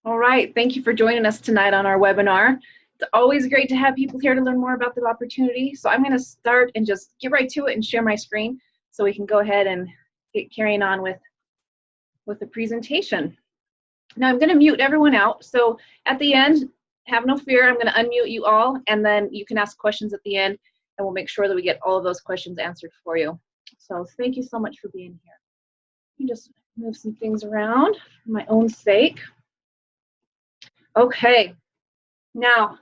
All right, thank you for joining us tonight on our webinar. It's always great to have people here to learn more about the opportunity. So I'm going to start and just get right to it and share my screen so we can go ahead and get carrying on with the presentation. Now I'm going to mute everyone out. So at the end, have no fear, I'm going to unmute you all, and then you can ask questions at the end, and we'll make sure that we get all of those questions answered for you. So thank you so much for being here. Let me just move some things around for my own sake. Okay, now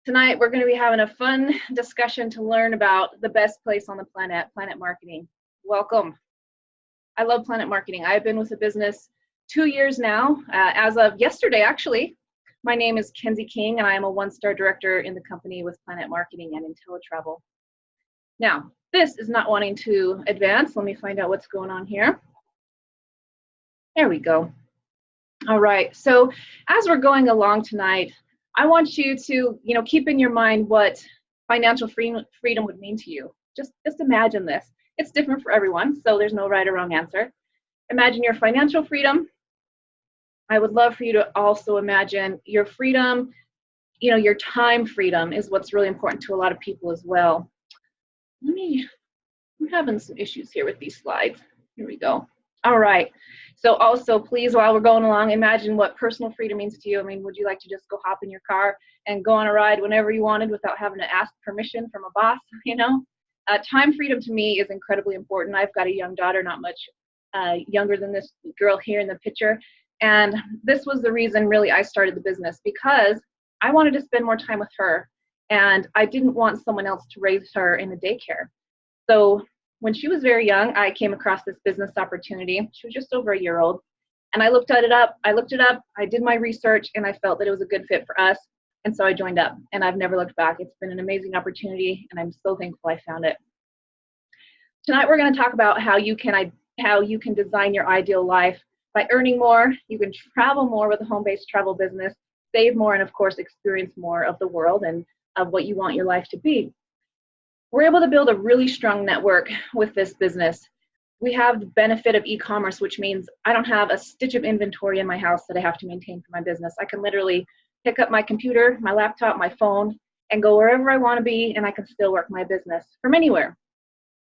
tonight we're going to be having a fun discussion to learn about the best place on the planet, Planet Marketing. Welcome. I love Planet Marketing. I've been with the business 2 years now, as of yesterday actually. My name is Kenzie King, and I am a one-star director in the company with Planet Marketing and IntelliTravel. Now, this is not wanting to advance. Let me find out what's going on here. There we go. All right, so as we're going along tonight, I want you to, keep in your mind what financial freedom would mean to you. Just imagine this. It's different for everyone, so there's no right or wrong answer. Imagine your financial freedom. I would love for you to also imagine your freedom, your time freedom is what's really important to a lot of people as well. I'm having some issues here with these slides. Here we go. All right. So also, please, while we're going along, imagine what personal freedom means to you. I mean, would you like to just go hop in your car and go on a ride whenever you wanted without having to ask permission from a boss, Time freedom to me is incredibly important. I've got a young daughter, not much younger than this girl here in the picture. And this was the reason, really, I started the business, because I wanted to spend more time with her. And I didn't want someone else to raise her in a daycare. So when she was very young, I came across this business opportunity. She was just over a year old. And I looked it up, I did my research, and I felt that it was a good fit for us. And so I joined up, and I've never looked back. It's been an amazing opportunity, and I'm so thankful I found it. Tonight we're going to talk about how you can design your ideal life by earning more. You can travel more with a home-based travel business, save more, and of course experience more of the world and of what you want your life to be. We're able to build a really strong network with this business. We have the benefit of e-commerce, which means I don't have a stitch of inventory in my house that I have to maintain for my business. I can literally pick up my computer, my laptop, my phone, and go wherever I want to be, and I can still work my business from anywhere.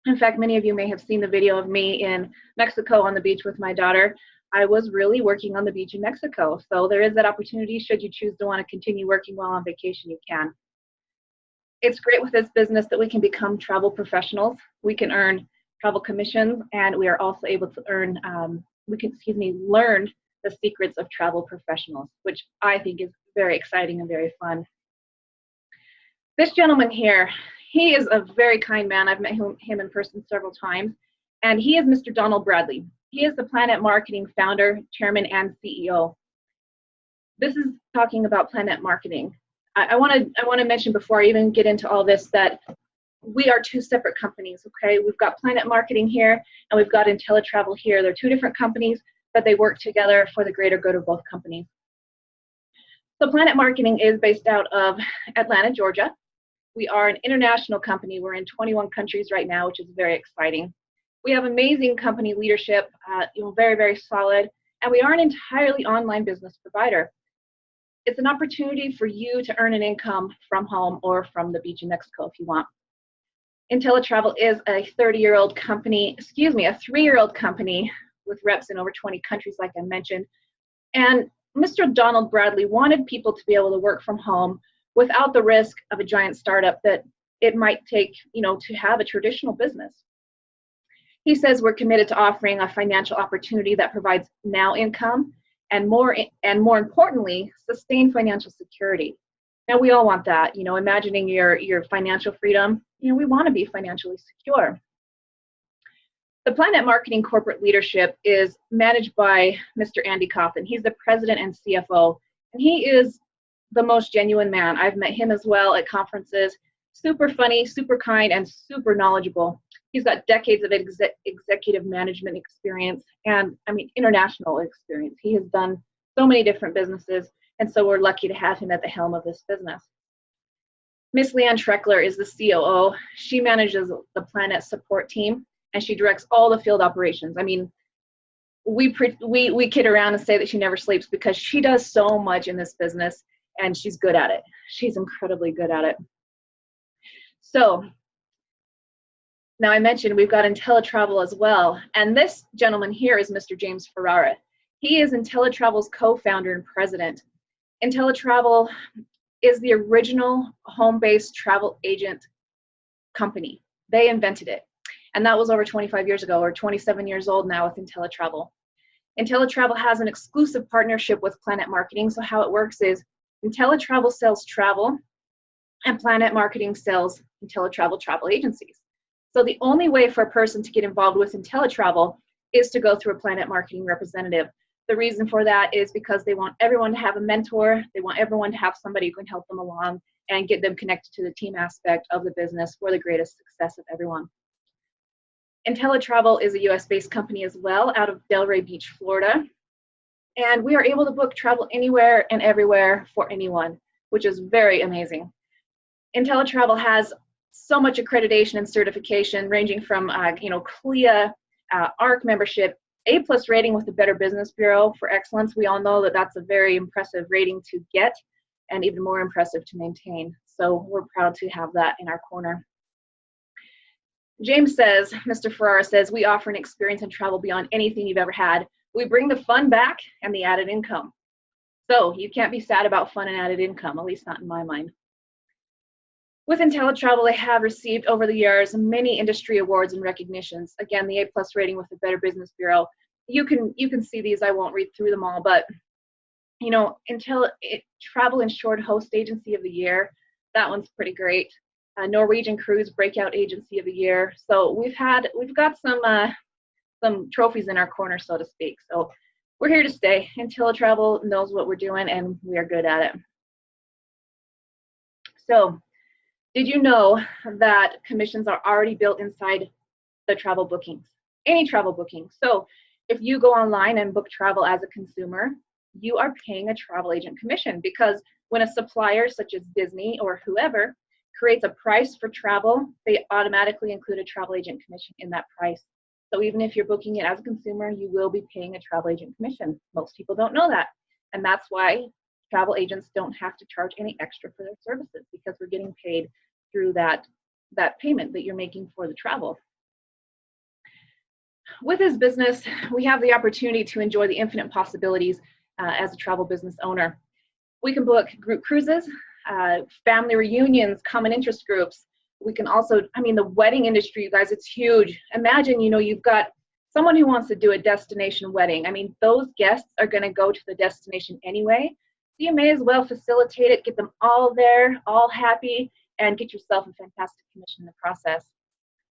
In fact, many of you may have seen the video of me in Mexico on the beach with my daughter. I was really working on the beach in Mexico. So there is that opportunity. Should you choose to want to continue working while on vacation, you can. It's great with this business that we can become travel professionals. We can earn travel commissions, and we are also able to learn the secrets of travel professionals, which I think is very exciting and very fun. This gentleman here, he is a very kind man. I've met him in person several times, and he is Mr. Donald Bradley. He is the Planet Marketing founder, chairman, and CEO. This is talking about Planet Marketing. I want to mention before I even get into all this that we are two separate companies, okay? We've got Planet Marketing here, and we've got IntelliTravel here. They're two different companies, but they work together for the greater good of both companies. So Planet Marketing is based out of Atlanta, Georgia. We are an international company. We're in 21 countries right now, which is very exciting. We have amazing company leadership, very, very solid, and we are an entirely online business provider. It's an opportunity for you to earn an income from home or from the beach in Mexico if you want. IntelliTravel is a 3-year-old company with reps in over 20 countries, like I mentioned. And Mr. Donald Bradley wanted people to be able to work from home without the risk of a giant startup that it might take, to have a traditional business. He says we're committed to offering a financial opportunity that provides now income and more importantly, sustained financial security. Now, we all want that, imagining your financial freedom, we want to be financially secure. The Planet Marketing corporate leadership is managed by Mr. Andy Kaufman. He's the president and CFO, and he is the most genuine man. I've met him as well at conferences. Super funny, super kind, and super knowledgeable. He's got decades of executive management experience and, international experience. He has done so many different businesses, and so we're lucky to have him at the helm of this business. Miss Leanne Schreckler is the COO. She manages the Planet support team, and she directs all the field operations. we kid around and say that she never sleeps because she does so much in this business, and she's good at it. She's incredibly good at it. So now I mentioned we've got IntelliTravel as well, and this gentleman here is Mr. James Ferrara. He is IntelliTravel's co-founder and president. IntelliTravel is the original home-based travel agent company. They invented it, and that was over 25 years ago, or 27 years old now with IntelliTravel. IntelliTravel has an exclusive partnership with Planet Marketing. So how it works is IntelliTravel sells travel, and Planet Marketing sells IntelliTravel travel agencies. So the only way for a person to get involved with IntelliTravel is to go through a Planet Marketing representative. The reason for that is because they want everyone to have a mentor. They want everyone to have somebody who can help them along and get them connected to the team aspect of the business for the greatest success of everyone. IntelliTravel is a US-based company as well, out of Delray Beach, Florida. And we are able to book travel anywhere and everywhere for anyone, which is very amazing. IntelliTravel has so much accreditation and certification, ranging from CLIA, ARC membership, A+ rating with the Better Business Bureau for excellence. We all know that that's a very impressive rating to get, and even more impressive to maintain. So we're proud to have that in our corner. James says, Mr. Ferrara says, we offer an experience in travel beyond anything you've ever had. We bring the fun back and the added income. So you can't be sad about fun and added income, at least not in my mind. With IntelliTravel, they have received over the years many industry awards and recognitions. Again, the A+ rating with the Better Business Bureau. You can see these. I won't read through them all, but you know, Travel Insured Host Agency of the Year, that one's pretty great. Norwegian Cruise Breakout Agency of the Year. So we've got some trophies in our corner, so to speak. So we're here to stay. IntelliTravel knows what we're doing, and we are good at it. So did you know that commissions are already built inside the travel bookings? Any travel booking. So if you go online and book travel as a consumer, you are paying a travel agent commission, because when a supplier such as Disney or whoever creates a price for travel, they automatically include a travel agent commission in that price. So even if you're booking it as a consumer, you will be paying a travel agent commission. Most people don't know that. And that's why travel agents don't have to charge any extra for their services, because we're getting paid through that payment that you're making for the travel. With this business, we have the opportunity to enjoy the infinite possibilities as a travel business owner. We can book group cruises, family reunions, common interest groups. We can also, I mean, the wedding industry, you guys, it's huge. Imagine, you know, you've got someone who wants to do a destination wedding. I mean, those guests are going to go to the destination anyway. So you may as well facilitate it, get them all there, all happy, and get yourself a fantastic commission in the process.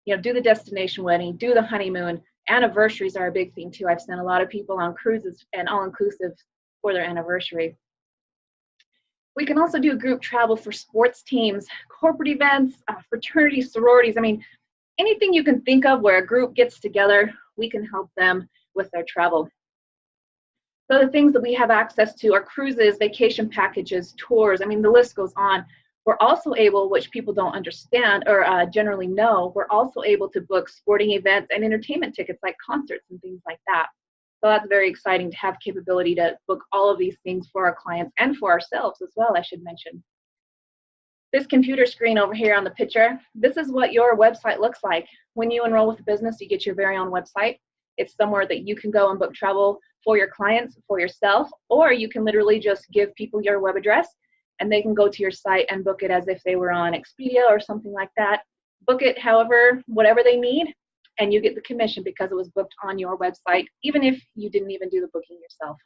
You know, do the destination wedding, do the honeymoon. Anniversaries are a big thing too. I've sent a lot of people on cruises and all-inclusive for their anniversary. We can also do group travel for sports teams, corporate events, fraternities, sororities. I mean, anything you can think of where a group gets together, we can help them with their travel. So the things that we have access to are cruises, vacation packages, tours. I mean, the list goes on. We're also able, which people don't understand or generally know, we're also able to book sporting events and entertainment tickets like concerts and things like that. So that's very exciting to have capability to book all of these things for our clients and for ourselves as well, I should mention. This computer screen over here on the picture, this is what your website looks like. When you enroll with a business, you get your very own website. It's somewhere that you can go and book travel for your clients, for yourself, or you can literally just give people your web address and they can go to your site and book it as if they were on Expedia or something like that. Book it however, whatever they need, and you get the commission because it was booked on your website, even if you didn't even do the booking yourself.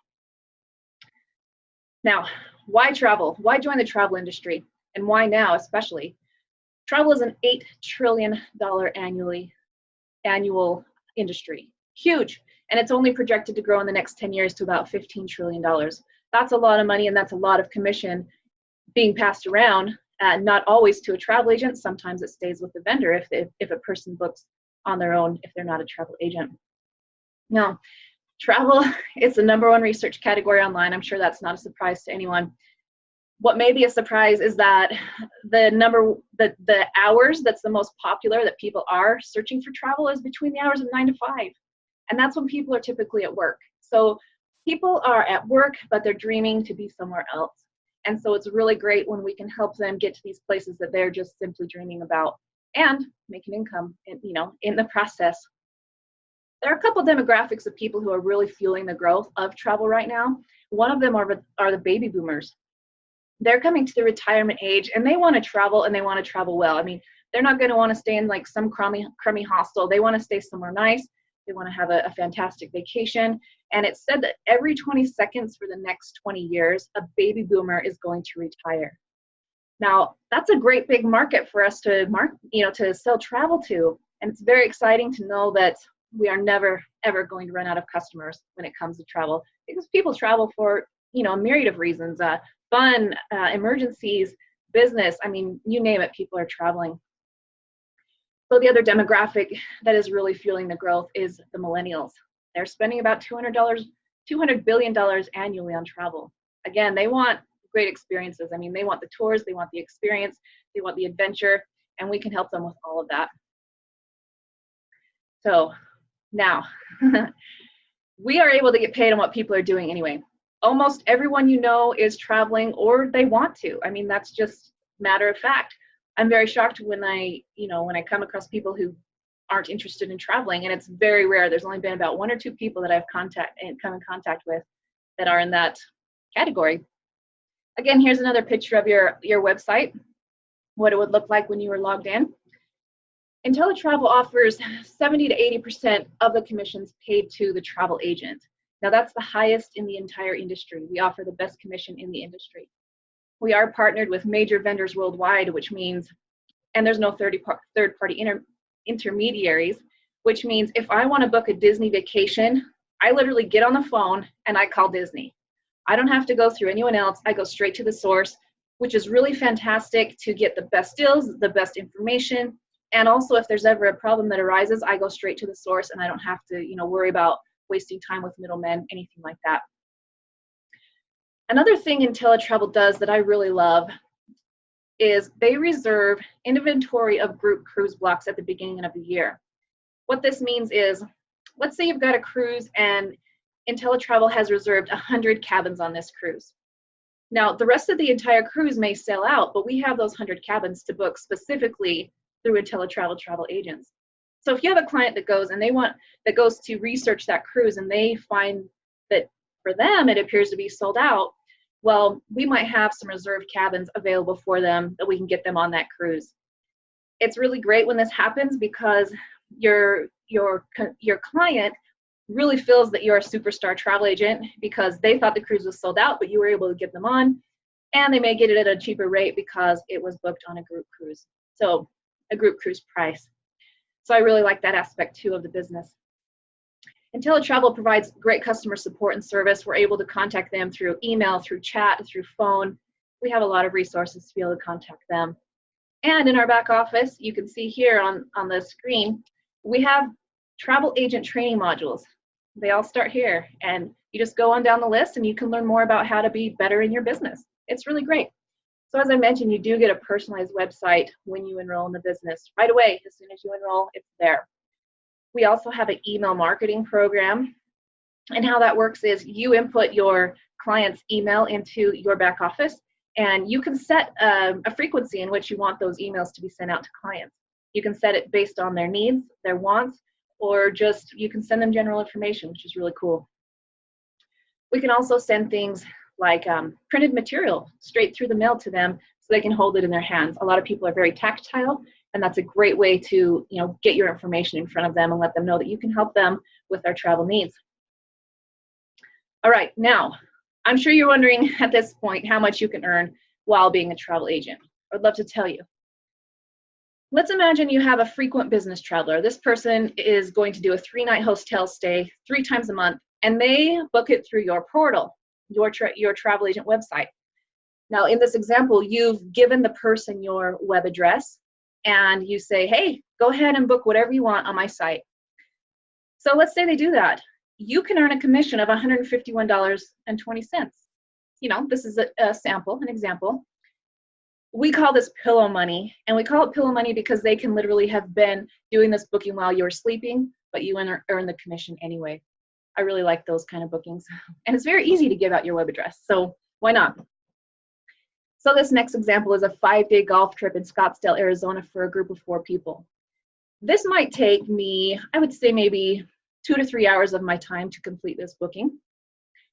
Now, why travel? Why join the travel industry? And why now especially? Travel is an $8 trillion annual industry. Huge. And it's only projected to grow in the next 10 years to about $15 trillion. That's a lot of money, and that's a lot of commission being passed around, not always to a travel agent. Sometimes it stays with the vendor if a person books on their own, if they're not a travel agent. Now, travel is the #1 research category online. I'm sure that's not a surprise to anyone. What may be a surprise is that the hours that's the most popular that people are searching for travel is between the hours of 9 to 5. And that's when people are typically at work. So people are at work, but they're dreaming to be somewhere else. And so it's really great when we can help them get to these places that they're just simply dreaming about and make an income, in the process. There are a couple demographics of people who are really fueling the growth of travel right now. One of them are the baby boomers. They're coming to the retirement age and they want to travel, and they want to travel well. I mean, they're not going to want to stay in like some crummy hostel. They want to stay somewhere nice. They want to have a fantastic vacation. And it's said that every 20 seconds for the next 20 years, a baby boomer is going to retire. Now, that's a great big market for us to to sell travel to. And it's very exciting to know that we are never, ever going to run out of customers when it comes to travel, because people travel for, a myriad of reasons, fun, emergencies, business. I mean, you name it, people are traveling. So the other demographic that is really fueling the growth is the millennials. They're spending about $200 billion annually on travel. Again, they want great experiences. I mean, they want the tours, they want the experience, they want the adventure, and we can help them with all of that. So now, we are able to get paid on what people are doing anyway. Almost everyone is traveling, or they want to. I mean, that's just matter of fact. I'm very shocked when I come across people who aren't interested in traveling, and it's very rare. There's only been about 1 or 2 people that I've come in contact with that are in that category. Again, here's another picture of your website, what it would look like when you were logged in. IntelliTravel offers 70 to 80% of the commissions paid to the travel agent. Now, that's the highest in the entire industry. We offer the best commission in the industry. We are partnered with major vendors worldwide, which means, and there's no third-party intermediaries, which means if I want to book a Disney vacation, I literally get on the phone and I call Disney. I don't have to go through anyone else. I go straight to the source, which is really fantastic to get the best deals, the best information. And also, if there's ever a problem that arises, I go straight to the source and I don't have to, worry about wasting time with middlemen, anything like that. Another thing IntelliTravel does that I really love is they reserve inventory of group cruise blocks at the beginning of the year. What this means is, let's say you've got a cruise and IntelliTravel has reserved 100 cabins on this cruise. Now, the rest of the entire cruise may sell out, but we have those 100 cabins to book specifically through IntelliTravel travel agents. So if you have a client that goes to research that cruise and they find that for them it appears to be sold out, well, we might have some reserved cabins available for them that we can get them on that cruise. It's really great when this happens because your client really feels that you're a superstar travel agent because they thought the cruise was sold out, but you were able to get them on, and they may get it at a cheaper rate because it was booked on a group cruise. So a group cruise price. So I really like that aspect too of the business. IntelliTravel provides great customer support and service. We're able to contact them through email, through chat, through phone. We have a lot of resources to be able to contact them. And in our back office, you can see here on the screen, we have travel agent training modules. They all start here, and you just go on down the list and you can learn more about how to be better in your business. It's really great. So as I mentioned, you do get a personalized website when you enroll in the business. Right away, as soon as you enroll, it's there. We also have an email marketing program, and how that works is you input your client's email into your back office, and you can set a frequency in which you want those emails to be sent out to clients. You can set it based on their needs, their wants, or just you can send them general information, which is really cool. We can also send things like printed material straight through the mail to them so they can hold it in their hands. A lot of people are very tactile, and that's a great way to get your information in front of them and let them know that you can help them with their travel needs. All right, now, I'm sure you're wondering at this point how much you can earn while being a travel agent. I'd love to tell you. Let's imagine you have a frequent business traveler. This person is going to do a 3-night hotel stay 3 times a month, and they book it through your portal, your travel agent website. Now, in this example, you've given the person your web address, and you say, hey, go ahead and book whatever you want on my site. So let's say they do that. You can earn a commission of $151.20. This is a sample, an example. We call this pillow money, and we call it pillow money because they can literally have been doing this booking while you're sleeping, but you earn the commission anyway. I really like those kind of bookings. And it's very easy to give out your web address, so why not? So this next example is a 5-day golf trip in Scottsdale, Arizona for a group of 4 people. This might take me, I would say maybe 2 to 3 hours of my time to complete this booking.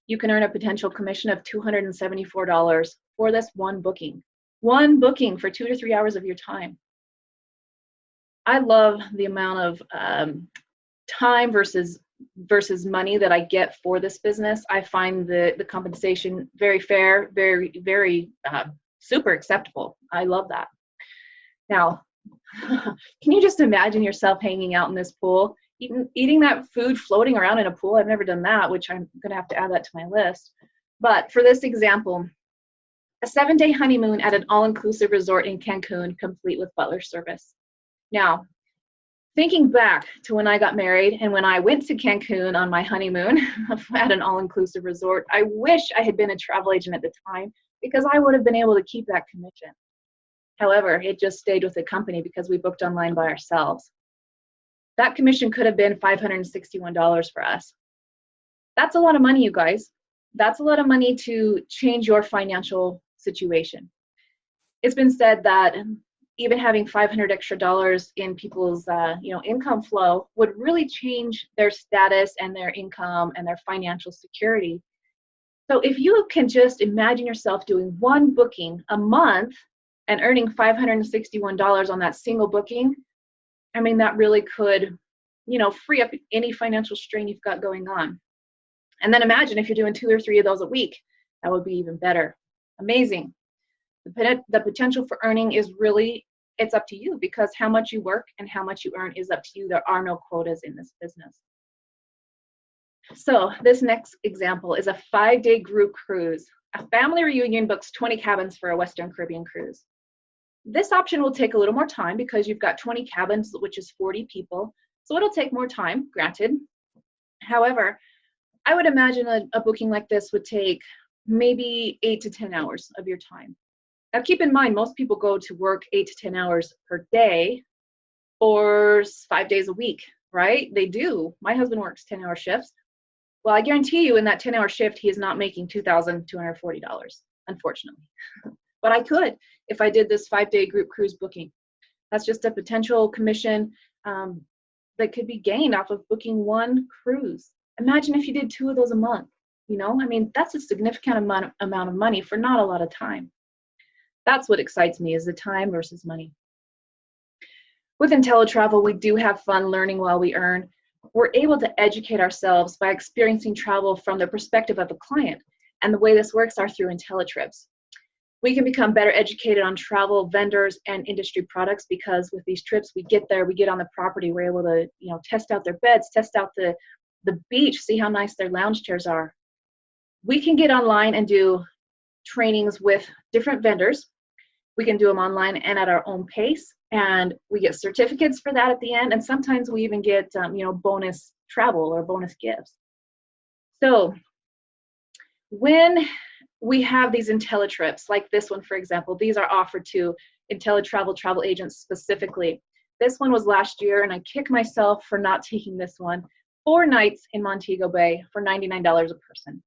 You can earn a potential commission of $274 for this one booking. One booking for 2 to 3 hours of your time. I love the amount of time versus money that I get for this business. I find the compensation very fair, very super acceptable. I love that. Now, can you just imagine yourself hanging out in this pool, eating that food floating around in a pool? I've never done that, which I'm going to have to add that to my list. But for this example, a 7-day honeymoon at an all-inclusive resort in Cancun, complete with butler service. Now, thinking back to when I got married and when I went to Cancun on my honeymoon at an all-inclusive resort, I wish I had been a travel agent at the time, because I would have been able to keep that commission. However, it just stayed with the company because we booked online by ourselves. That commission could have been $561 for us. That's a lot of money, you guys. That's a lot of money to change your financial situation. It's been said that even having $500 extra in people's income flow would really change their status and their income and their financial security. So if you can just imagine yourself doing one booking a month and earning $561 on that single booking, I mean, that really could, free up any financial strain you've got going on. And then imagine if you're doing 2 or 3 of those a week, that would be even better. Amazing. The potential for earning is really, it's up to you, because how much you work and how much you earn is up to you. There are no quotas in this business. So this next example is a 5-day group cruise. A family reunion books 20 cabins for a Western Caribbean cruise. This option will take a little more time because you've got 20 cabins, which is 40 people. So it'll take more time, granted. However, I would imagine a booking like this would take maybe 8 to 10 hours of your time. Now keep in mind, most people go to work 8 to 10 hours per day or 5 days a week, right? They do. My husband works 10-hour shifts. Well, I guarantee you in that 10-hour shift, he is not making $2,240, unfortunately. But I could if I did this 5-day group cruise booking. That's just a potential commission that could be gained off of booking one cruise. Imagine if you did 2 of those a month. I mean, that's a significant amount of money for not a lot of time. That's what excites me, is the time versus money. With IntelliTravel, we do have fun learning while we earn. We're able to educate ourselves by experiencing travel from the perspective of the client. And the way this works are through IntelliTrips. We can become better educated on travel, vendors, and industry products, because with these trips, we get there, we get on the property, we're able to test out their beds, test out the beach, see how nice their lounge chairs are. We can get online and do trainings with different vendors. We can do them online and at our own pace, and we get certificates for that at the end, and sometimes we even get bonus travel or bonus gifts. So when we have these IntelliTrips, like this one, for example, these are offered to IntelliTravel travel agents specifically. This one was last year, and I kick myself for not taking this one. 4 nights in Montego Bay for $99 a person.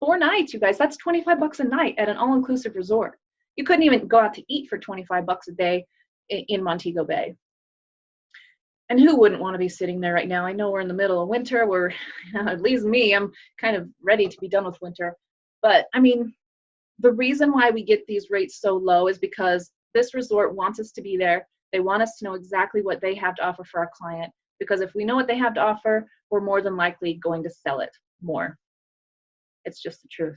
4 nights, you guys, that's $25 a night at an all-inclusive resort. You couldn't even go out to eat for $25 a day in Montego Bay. And who wouldn't want to be sitting there right now? I know we're in the middle of winter. At least me, I'm kind of ready to be done with winter. But I mean, the reason why we get these rates so low is because this resort wants us to be there. They want us to know exactly what they have to offer for our client, because if we know what they have to offer, we're more than likely going to sell it more. It's just the truth.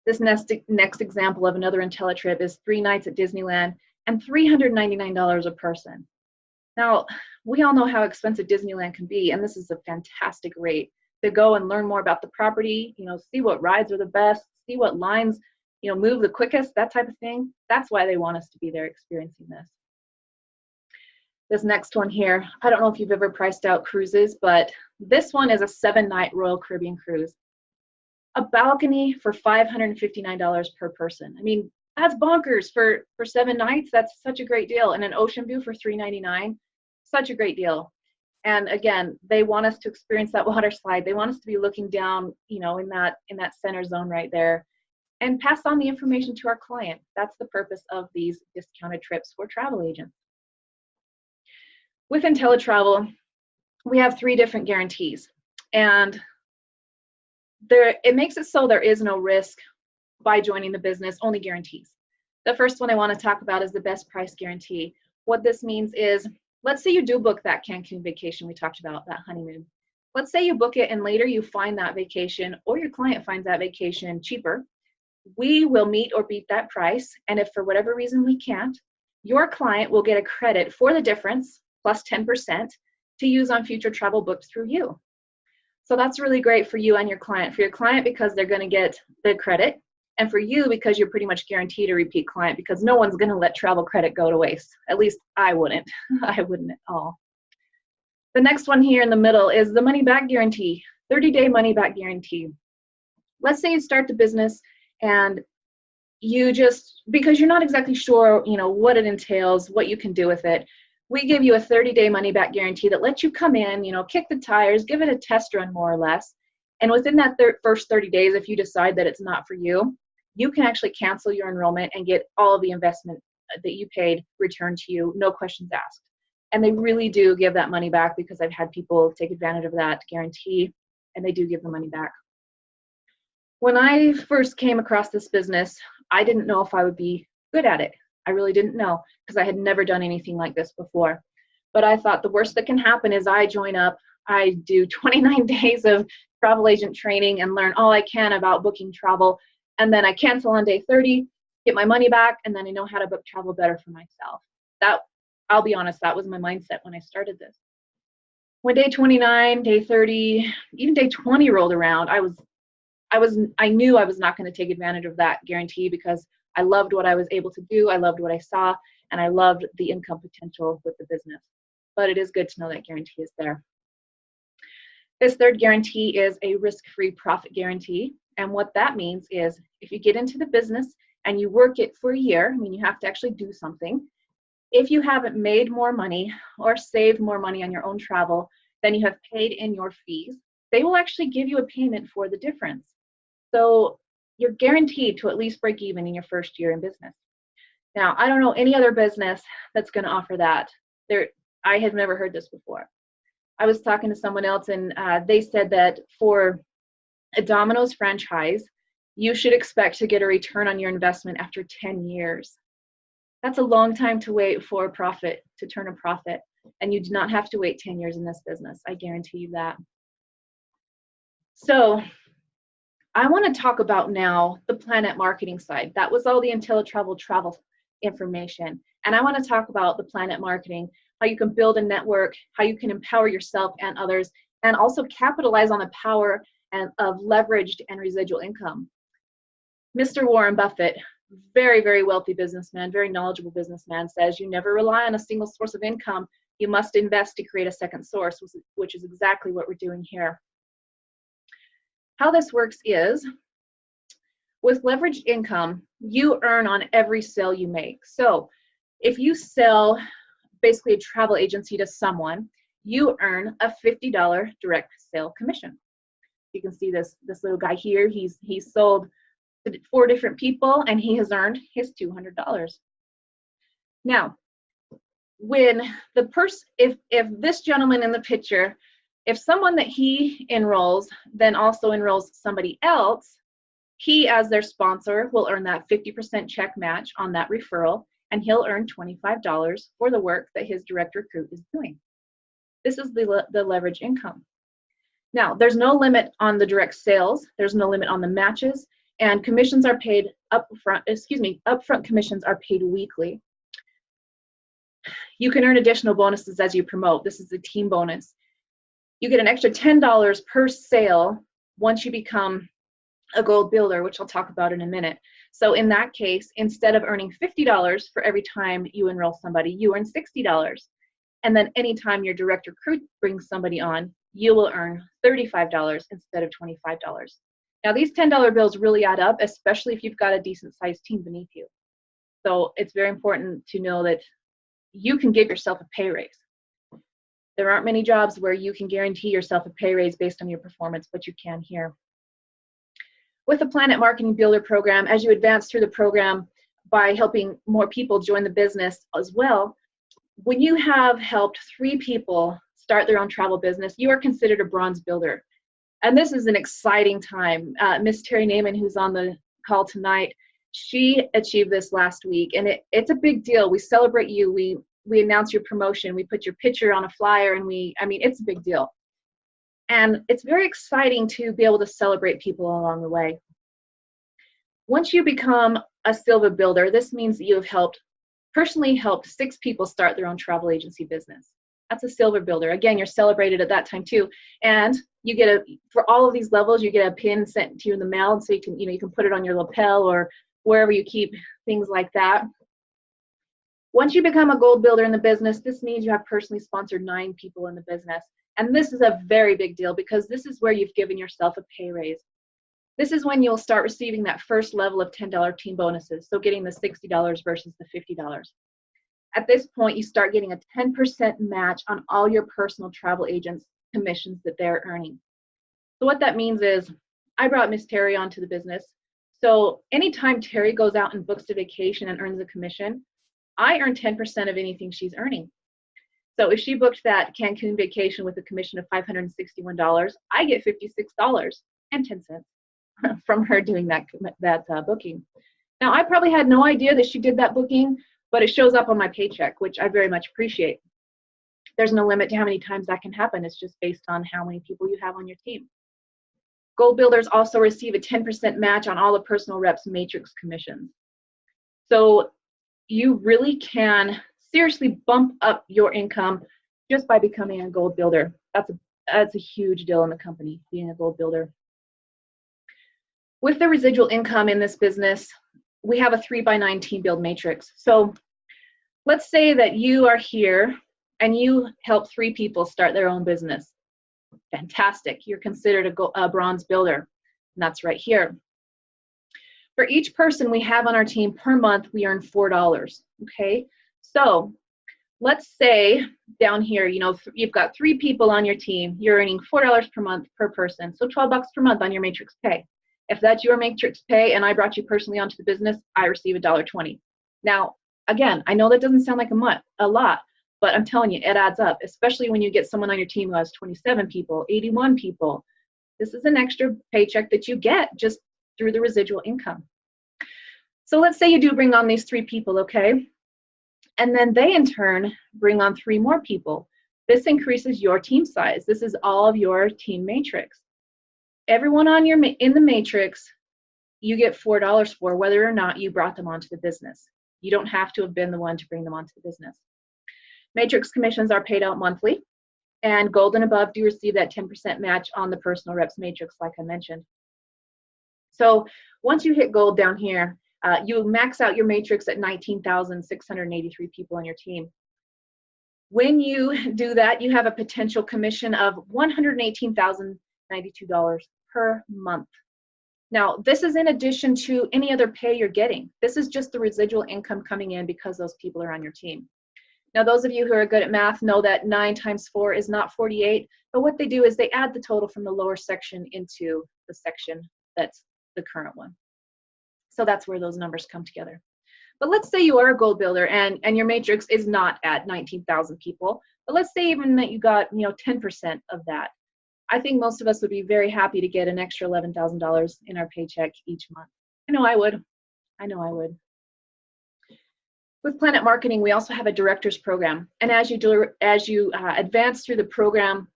This next example of another IntelliTrip is 3 nights at Disneyland and $399 a person. Now, we all know how expensive Disneyland can be, and this is a fantastic rate to go and learn more about the property, see what rides are the best, see what lines, move the quickest, that type of thing. That's why they want us to be there experiencing this. This next one here, I don't know if you've ever priced out cruises, but this one is a 7-night Royal Caribbean cruise. A balcony for $559 per person. I mean, that's bonkers for 7 nights. That's such a great deal. And an ocean view for $399, such a great deal. And again, they want us to experience that water slide. They want us to be looking down, you know, in that center zone right there, and pass on the information to our client. That's the purpose of these discounted trips for travel agents. With IntelliTravel, we have 3 different guarantees, and it makes it so there is no risk by joining the business, only guarantees. The first one I want to talk about is the best price guarantee. What this means is, let's say you do book that Cancun vacation we talked about, that honeymoon. Let's say you book it and later you find that vacation, or your client finds that vacation cheaper. We will meet or beat that price, and if for whatever reason we can't, your client will get a credit for the difference, plus 10%, to use on future travel booked through you. So that's really great for you and your client. For your client, because they're going to get the credit, and for you, because you're pretty much guaranteed a repeat client, because no one's going to let travel credit go to waste. At least I wouldn't. I wouldn't at all. The next one here in the middle is the money back guarantee, 30-day money back guarantee. Let's say you start the business and you just, because you're not exactly sure, you know, what it entails, what you can do with it, we give you a 30-day money back guarantee that lets you come in, you know, kick the tires, give it a test run more or less. And within that first 30 days, if you decide that it's not for you, you can actually cancel your enrollment and get all of the investment that you paid returned to you, no questions asked. And they really do give that money back, because I've had people take advantage of that guarantee, and they do give the money back. When I first came across this business, I didn't know if I would be good at it. I really didn't know, because I had never done anything like this before. But I thought the worst that can happen is I join up, I do 29 days of travel agent training and learn all I can about booking travel, and then I cancel on day 30, get my money back, and then I know how to book travel better for myself. That, I'll be honest, that was my mindset when I started this. When day 29, day 30, even day 20 rolled around, I knew I was not going to take advantage of that guarantee, because I loved what I was able to do, I loved what I saw, and I loved the income potential with the business. But it is good to know that guarantee is there. This third guarantee is a risk-free profit guarantee. And what that means is, if you get into the business and you work it for a year, I mean, you have to actually do something. If you haven't made more money or saved more money on your own travel than you have paid in your fees, they will actually give you a payment for the difference. So you're guaranteed to at least break even in your first year in business. Now, I don't know any other business that's going to offer that. I had never heard this before. I was talking to someone else, and they said that for a Domino's franchise, you should expect to get a return on your investment after 10 years. That's a long time to wait for a profit, to turn a profit, and you do not have to wait 10 years in this business. I guarantee you that. So I want to talk about now the Planet Marketing side. That was all the IntelliTravel travel information. And I want to talk about the Planet Marketing, how you can build a network, how you can empower yourself and others, and also capitalize on the power of leveraged and residual income. Mr. Warren Buffett, very, very wealthy businessman, very knowledgeable businessman, says you never rely on a single source of income. You must invest to create a second source, which is exactly what we're doing here. How this works is, with leveraged income, you earn on every sale you make. So if you sell basically a travel agency to someone, you earn a $50 direct sale commission. You can see this little guy here. He's sold to 4 different people, and he has earned his $200. Now, when the person, if this gentleman in the picture, if someone that he enrolls then also enrolls somebody else, he, as their sponsor, will earn that 50% check match on that referral, and he'll earn $25 for the work that his direct recruit is doing. This is the leverage income. Now, there's no limit on the direct sales, there's no limit on the matches, and commissions are paid upfront commissions are paid weekly. You can earn additional bonuses as you promote. This is the team bonus. You get an extra $10 per sale once you become a gold builder, which I'll talk about in a minute. So in that case, instead of earning $50 for every time you enroll somebody, you earn $60. And then anytime your direct recruit brings somebody on, you will earn $35 instead of $25. Now these $10 bills really add up, especially if you've got a decent sized team beneath you. So it's very important to know that you can give yourself a pay raise. There aren't many jobs where you can guarantee yourself a pay raise based on your performance, but you can here. With the Planet Marketing Builder program, as you advance through the program by helping more people join the business as well, when you have helped 3 people start their own travel business, you are considered a bronze builder. And this is an exciting time. Miss Terry Naiman, who's on the call tonight, she achieved this last week, and it's a big deal. We celebrate you. We announce your promotion. We put your picture on a flyer, and it's a big deal. And it's very exciting to be able to celebrate people along the way. Once you become a Silver Builder, this means that you have personally helped 6 people start their own travel agency business. That's a Silver Builder. Again, you're celebrated at that time too. And you get for all of these levels, you get a pin sent to you in the mail, so you can put it on your lapel or wherever you keep things like that. Once you become a Gold Builder in the business, this means you have personally sponsored 9 people in the business. And this is a very big deal because this is where you've given yourself a pay raise. This is when you'll start receiving that first level of $10 team bonuses, so getting the $60 versus the $50. At this point, you start getting a 10% match on all your personal travel agents' commissions that they're earning. So what that means is, I brought Miss Terry onto the business. So anytime Terry goes out and books a vacation and earns a commission, I earn 10% of anything she's earning. So if she booked that Cancun vacation with a commission of $561, I get $56.10 from her doing that booking. Now, I probably had no idea that she did that booking, but it shows up on my paycheck, which I very much appreciate. There's no limit to how many times that can happen. It's just based on how many people you have on your team. Gold Builders also receive a 10% match on all the personal reps matrix commissions. So you really can seriously bump up your income just by becoming a Gold Builder. That's a huge deal in the company, being a Gold Builder. With the residual income in this business, we have a 3x9 team build matrix. So let's say that you are here and you help 3 people start their own business. Fantastic. You're considered a bronze builder. And that's right here. For each person we have on our team per month, we earn $4. Okay. So let's say down here, you've got 3 people on your team. You're earning $4 per month per person. So $12 per month on your matrix pay. If that's your matrix pay and I brought you personally onto the business, I receive $1.20. Now, again, I know that doesn't sound like a lot, but I'm telling you, it adds up, especially when you get someone on your team who has 27 people, 81 people. This is an extra paycheck that you get just through the residual income. So let's say you do bring on these 3 people, okay? And then they, in turn, bring on 3 more people. This increases your team size. This is all of your team matrix. Everyone in the matrix, you get $4 for, whether or not you brought them onto the business. You don't have to have been the one to bring them onto the business. Matrix commissions are paid out monthly, and Gold and above do receive that 10% match on the personal reps matrix, like I mentioned. So once you hit Gold down here, you max out your matrix at 19,683 people on your team. When you do that, you have a potential commission of $118,092 per month. Now, this is in addition to any other pay you're getting. This is just the residual income coming in because those people are on your team. Now, those of you who are good at math know that 9 times 4 is not 48, but what they do is they add the total from the lower section into the section that's the current one. So that's where those numbers come together. But let's say you are a Gold Builder and your matrix is not at 19,000 people, but let's say even that you got 10% of that. I think most of us would be very happy to get an extra $11,000 in our paycheck each month. I know I would. With Planet Marketing, we also have a director's program. And as you advance through the program,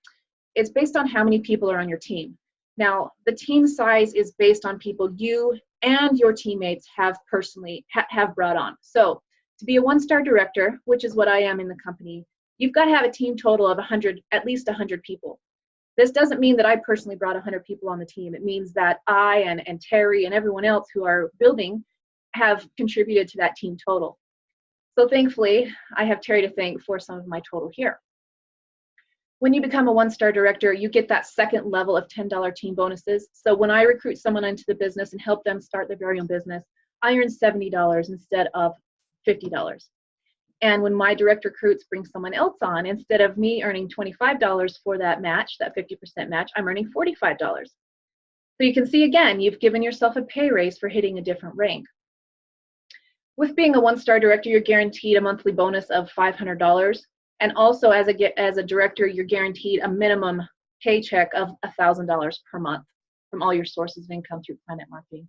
it's based on how many people are on your team. Now, the team size is based on people you and your teammates have personally have brought on. So to be a 1-star director, which is what I am in the company, you've got to have a team total of at least 100 people. This doesn't mean that I personally brought 100 people on the team. It means that I and Terry and everyone else who are building have contributed to that team total. So thankfully, I have Terry to thank for some of my total here. When you become a 1-star director, you get that second level of $10 team bonuses. So when I recruit someone into the business and help them start their very own business, I earn $70 instead of $50. And when my direct recruits bring someone else on, instead of me earning $25 for that match, that 50% match, I'm earning $45. So you can see again, you've given yourself a pay raise for hitting a different rank. With being a one-star director, you're guaranteed a monthly bonus of $500. And also as a director, you're guaranteed a minimum paycheck of $1,000 per month from all your sources of income through Planet Marketing.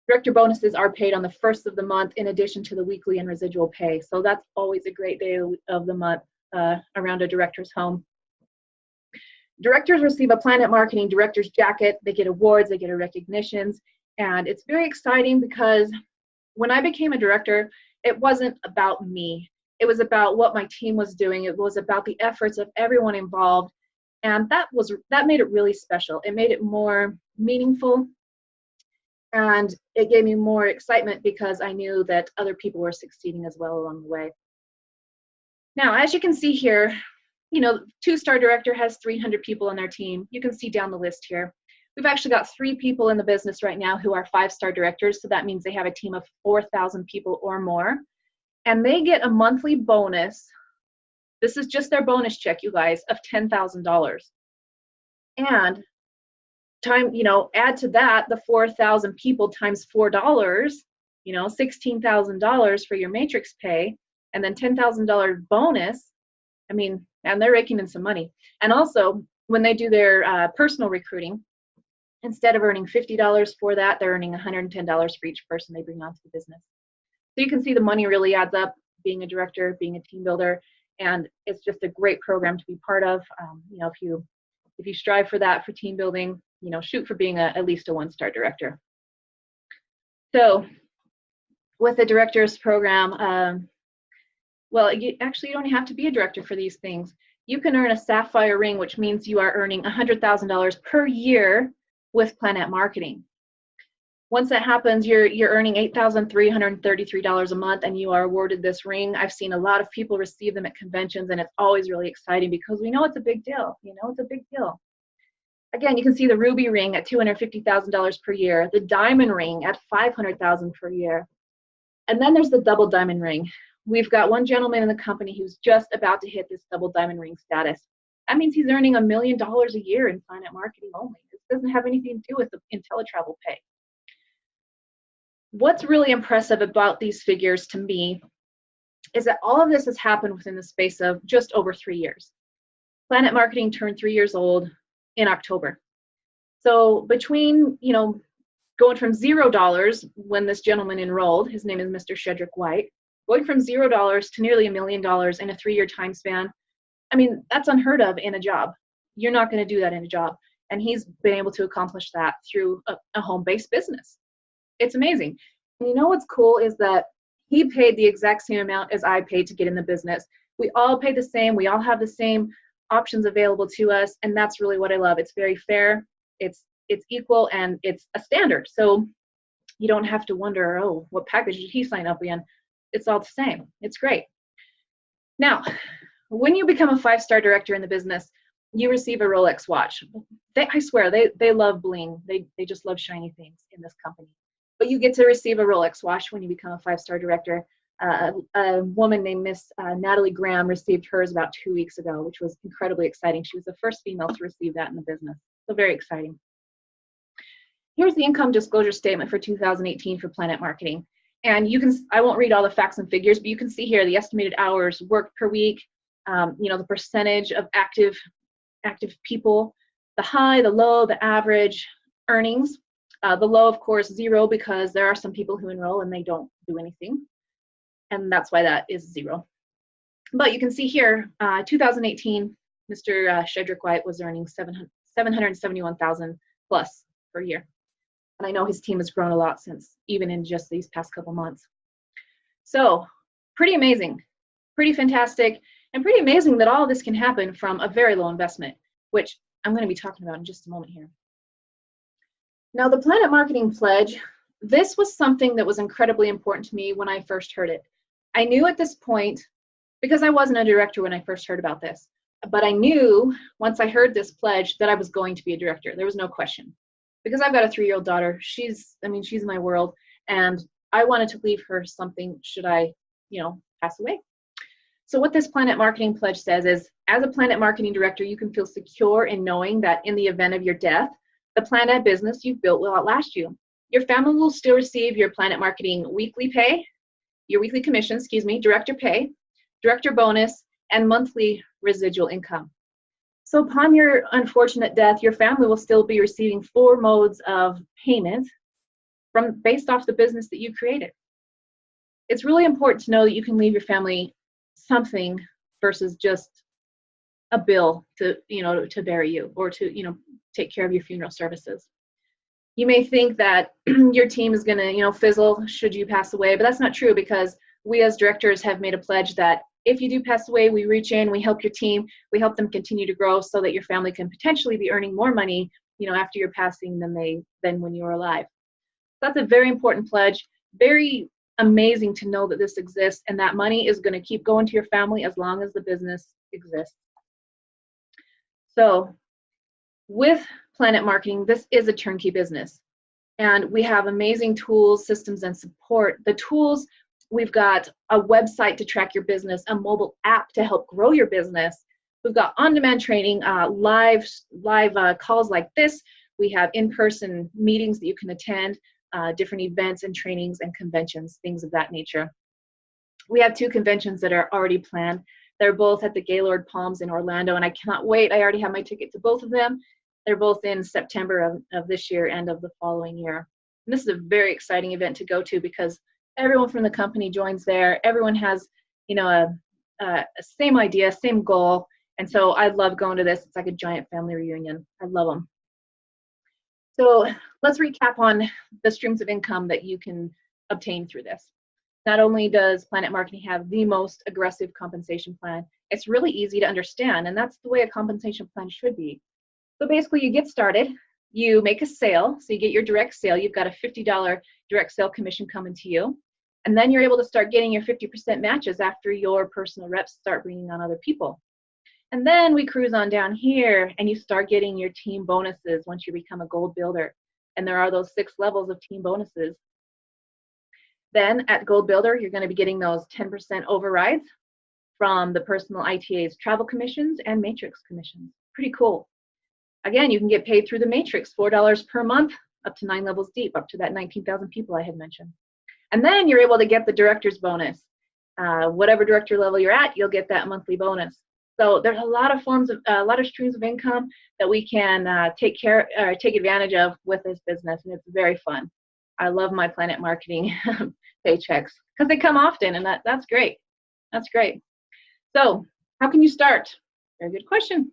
Director bonuses are paid on the first of the month in addition to the weekly and residual pay. So that's always a great day of the month around a director's home. Directors receive a Planet Marketing director's jacket. They get awards, they get recognitions, and it's very exciting because when I became a director, it wasn't about me. It was about what my team was doing. It was about the efforts of everyone involved, and that made it really special. It made it more meaningful, and it gave me more excitement because I knew that other people were succeeding as well along the way. Now, as you can see here, you know, two-star director has 300 people on their team. You can see down the list here. We've actually got 3 people in the business right now who are 5-star directors, so that means they have a team of 4,000 people or more, and they get a monthly bonus. This is just their bonus check, you guys, of $10,000. And add to that the 4,000 people times $4, $16,000 for your matrix pay, and then $10,000 bonus. I mean, and they're raking in some money. And also, when they do their personal recruiting, instead of earning $50 for that, they're earning $110 for each person they bring onto the business. So you can see the money really adds up being a director, being a team builder, and it's just a great program to be part of. If you strive for that for team building, shoot for being at least a 1-star director. So with the directors program, you don't have to be a director for these things. You can earn a sapphire ring, which means you are earning $100,000 per year with Planet Marketing. Once that happens, you're earning $8,333 a month, and you are awarded this ring. I've seen a lot of people receive them at conventions, and it's always really exciting because we know it's a big deal. It's a big deal. Again, you can see the ruby ring at $250,000 per year, the diamond ring at $500,000 per year, and then there's the double diamond ring. We've got one gentleman in the company who's just about to hit this double diamond ring status. That means he's earning $1 million a year in Planet Marketing only. This doesn't have anything to do with the IntelliTravel pay. What's really impressive about these figures to me is that all of this has happened within the space of just over 3 years. Planet Marketing turned 3 years old in October. So between, going from $0 when this gentleman enrolled, his name is Mr. Shedrick White, going from $0 to nearly $1 million in a 3-year time span, I mean, that's unheard of in a job. You're not going to do that in a job. And he's been able to accomplish that through a home-based business. It's amazing. And what's cool is that he paid the exact same amount as I paid to get in the business. We all pay the same. We all have the same options available to us. And that's really what I love. It's very fair. It's equal, and it's a standard. So you don't have to wonder, oh, what package did he sign up in? It's all the same. It's great. Now, when you become a 5-star director in the business, you receive a Rolex watch. I swear, they love bling. They just love shiny things in this company. But you get to receive a Rolex watch when you become a 5-star director. A woman named Miss Natalie Graham received hers about 2 weeks ago, which was incredibly exciting. She was the first female to receive that in the business. So very exciting. Here's the income disclosure statement for 2018 for Planet Marketing. And I won't read all the facts and figures, but you can see here the estimated hours worked per week, the percentage of active people, the high, the low, the average earnings. The low, of course, 0, because there are some people who enroll and they don't do anything. And that's why that is 0. But you can see here, 2018, Mr. Shedrick White was earning $771,000 plus per year. And I know his team has grown a lot since, even in just these past couple months. So pretty amazing, pretty fantastic, and pretty amazing that all of this can happen from a very low investment, which I'm going to be talking about in just a moment here. Now, the Planet Marketing Pledge, this was something that was incredibly important to me when I first heard it. I knew at this point, because I wasn't a director when I first heard about this, but I knew once I heard this pledge that I was going to be a director. There was no question. Because I've got a 3-year-old daughter, she's my world, and I wanted to leave her something should I pass away. So what this Planet Marketing Pledge says is, as a Planet Marketing Director, you can feel secure in knowing that in the event of your death, the Planet business you've built will outlast you. Your family will still receive your Planet Marketing weekly pay, your weekly commission, director pay, director bonus, and monthly residual income. So upon your unfortunate death, your family will still be receiving 4 modes of payment based off the business that you created. It's really important to know that you can leave your family something versus just a bill to bury you or to take care of your funeral services. You may think that your team is going to fizzle should you pass away, but that's not true, because we as directors have made a pledge that if you do pass away, we reach in, we help your team, we help them continue to grow so that your family can potentially be earning more money after your passing than when you were alive. That's a very important pledge. Very amazing to know that this exists, and that money is going to keep going to your family as long as the business exists. So with Planet Marketing, this is a turnkey business, and we have amazing tools, systems, and support. The tools, we've got a website to track your business, a mobile app to help grow your business. We've got on-demand training, live calls like this. We have in-person meetings that you can attend, different events and trainings and conventions, things of that nature. We have 2 conventions that are already planned. They're both at the Gaylord Palms in Orlando, and I cannot wait. I already have my ticket to both of them. They're both in September of this year and of the following year. And this is a very exciting event to go to because everyone from the company joins there. Everyone has, a same idea, same goal. And so I love going to this. It's like a giant family reunion. I love them. So let's recap on the streams of income that you can obtain through this. Not only does Planet Marketing have the most aggressive compensation plan, it's really easy to understand, and that's the way a compensation plan should be. So basically, you get started, you make a sale, so you get your direct sale, you've got a $50 direct sale commission coming to you, and then you're able to start getting your 50% matches after your personal reps start bringing on other people. And then we cruise on down here, and you start getting your team bonuses once you become a gold builder. And there are those 6 levels of team bonuses. Then at Gold Builder, you're going to be getting those 10% overrides from the personal ITA's travel commissions and matrix commissions. Pretty cool. Again, you can get paid through the matrix, $4 per month, up to 9 levels deep, up to that 19,000 people I had mentioned. And then you're able to get the director's bonus. Whatever director level you're at, you'll get that monthly bonus. So there's a lot of streams of income that we can take advantage of with this business, and it's very fun. I love my Planet Marketing paychecks because they come often, and that's great. That's great. So how can you start? Very good question.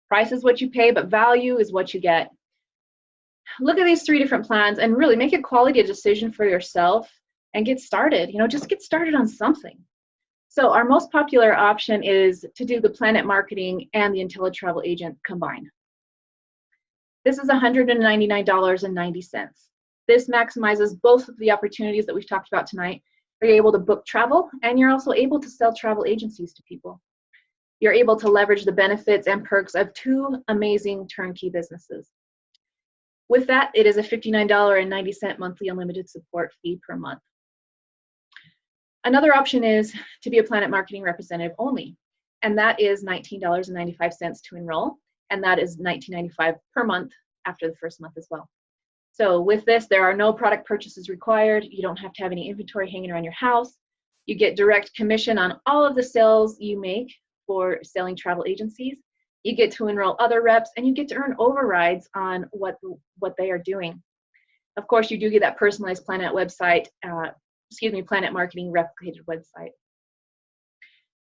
Price is what you pay, but value is what you get. Look at these 3 different plans and really make a quality decision for yourself and get started. Just get started on something. So our most popular option is to do the Planet Marketing and the IntelliTravel Agent combined. This is $199.90. This maximizes both of the opportunities that we've talked about tonight. You're able to book travel, and you're also able to sell travel agencies to people. You're able to leverage the benefits and perks of 2 amazing turnkey businesses. With that, it is a $59.90 monthly unlimited support fee per month. Another option is to be a Planet Marketing representative only, and that is $19.95 to enroll, and that is $19.95 per month after the first month as well. So with this, there are no product purchases required. You don't have to have any inventory hanging around your house. You get direct commission on all of the sales you make for selling travel agencies. You get to enroll other reps, and you get to earn overrides on what they are doing. Of course, you do get that personalized Planet Marketing replicated website.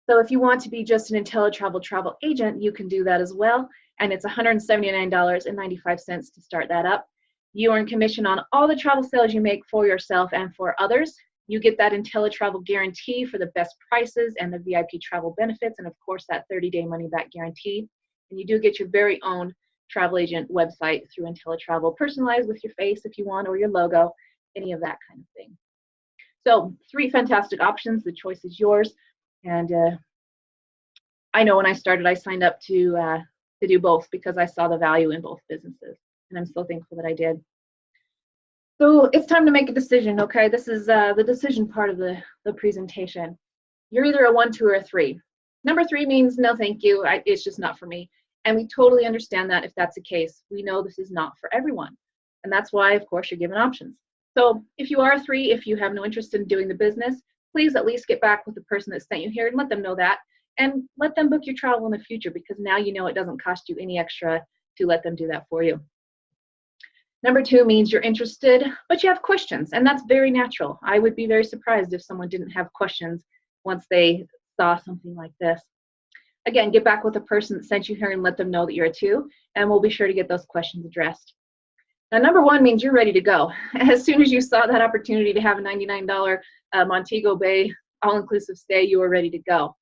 So if you want to be just an IntelliTravel travel agent, you can do that as well. And it's $179.95 to start that up. You earn commission on all the travel sales you make for yourself and for others. You get that IntelliTravel guarantee for the best prices and the VIP travel benefits, and of course that 30-day money-back guarantee. And you do get your very own travel agent website through IntelliTravel, personalized with your face if you want, or your logo, any of that kind of thing. So 3 fantastic options. The choice is yours. And I know when I started, I signed up to do both because I saw the value in both businesses, and I'm so thankful that I did. So it's time to make a decision, okay? This is the decision part of the presentation. You're either a 1, 2, or a 3. Number 3 means no thank you, it's just not for me. And we totally understand that if that's the case. We know this is not for everyone. And that's why, of course, you're given options. So if you are a 3, if you have no interest in doing the business, please at least get back with the person that sent you here and let them know that. And let them book your travel in the future, because now you know it doesn't cost you any extra to let them do that for you. Number 2 means you're interested, but you have questions, and that's very natural. I would be very surprised if someone didn't have questions once they saw something like this. Again, get back with the person that sent you here and let them know that you're a 2, and we'll be sure to get those questions addressed. Now, number 1 means you're ready to go. As soon as you saw that opportunity to have a $99 Montego Bay all-inclusive stay, you were ready to go.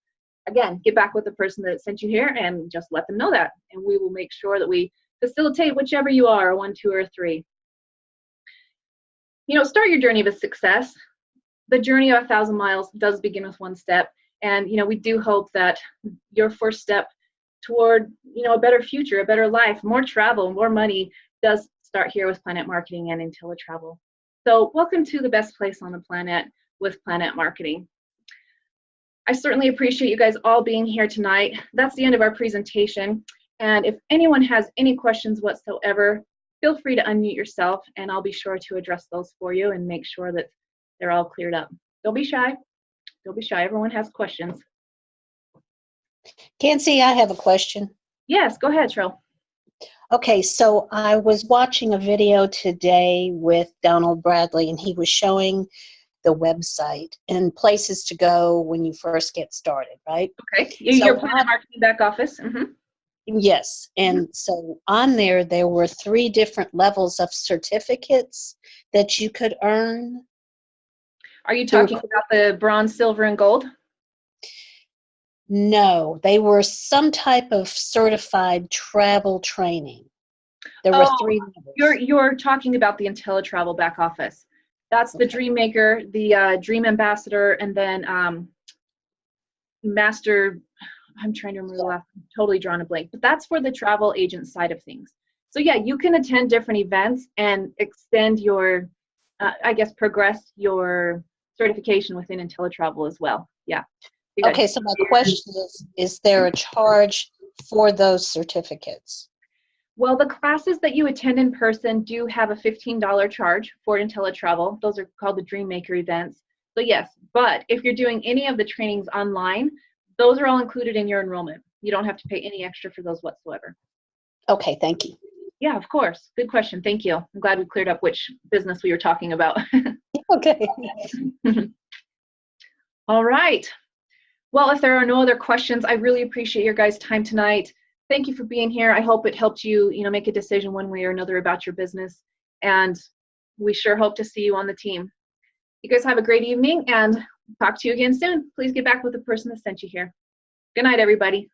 Again, get back with the person that sent you here and just let them know that, and we will make sure that we facilitate whichever you are, a 1, 2, or a 3. You know, start your journey of success. The journey of 1,000 miles does begin with 1 step, and you know, we do hope that your first step toward, you know, a better future, a better life, more travel, more money does start here with Planet Marketing and IntelliTravel. So welcome to the best place on the planet with Planet Marketing. I certainly appreciate you guys all being here tonight. That's the end of our presentation. And if anyone has any questions whatsoever, feel free to unmute yourself and I'll be sure to address those for you and make sure that they're all cleared up. Don't be shy. Don't be shy. Everyone has questions. Kansi, I have a question. Yes, go ahead, Cheryl. Okay, so I was watching a video today with Donald Bradley, and he was showing the website and places to go when you first get started, right? Okay, your Planet Marketing back office. Mm-hmm. Yes, and so on there were 3 different levels of certificates that you could earn. Are you talking about the bronze, silver, and gold? No, they were some type of certified travel training. There were 3 levels. You're talking about the IntelliTravel back office. That's the Dream Maker, the Dream Ambassador, and then Master. I'm trying to remember the last. I'm totally drawn a blank. But that's for the travel agent side of things. So yeah, you can attend different events and extend your, I guess, progress your certification within IntelliTravel as well. Yeah. Okay, so my question is there a charge for those certificates? Well, the classes that you attend in person do have a $15 charge for IntelliTravel. Those are called the Dream Maker events. So yes, but if you're doing any of the trainings online, those are all included in your enrollment. You don't have to pay any extra for those whatsoever. Okay, thank you. Yeah, of course. Good question. Thank you. I'm glad we cleared up which business we were talking about. Okay. All right. Well, if there are no other questions, I really appreciate your guys' time tonight. Thank you for being here. I hope it helped you, make a decision one way or another about your business. And we sure hope to see you on the team. You guys have a great evening and talk to you again soon. Please get back with the person that sent you here. Good night, everybody.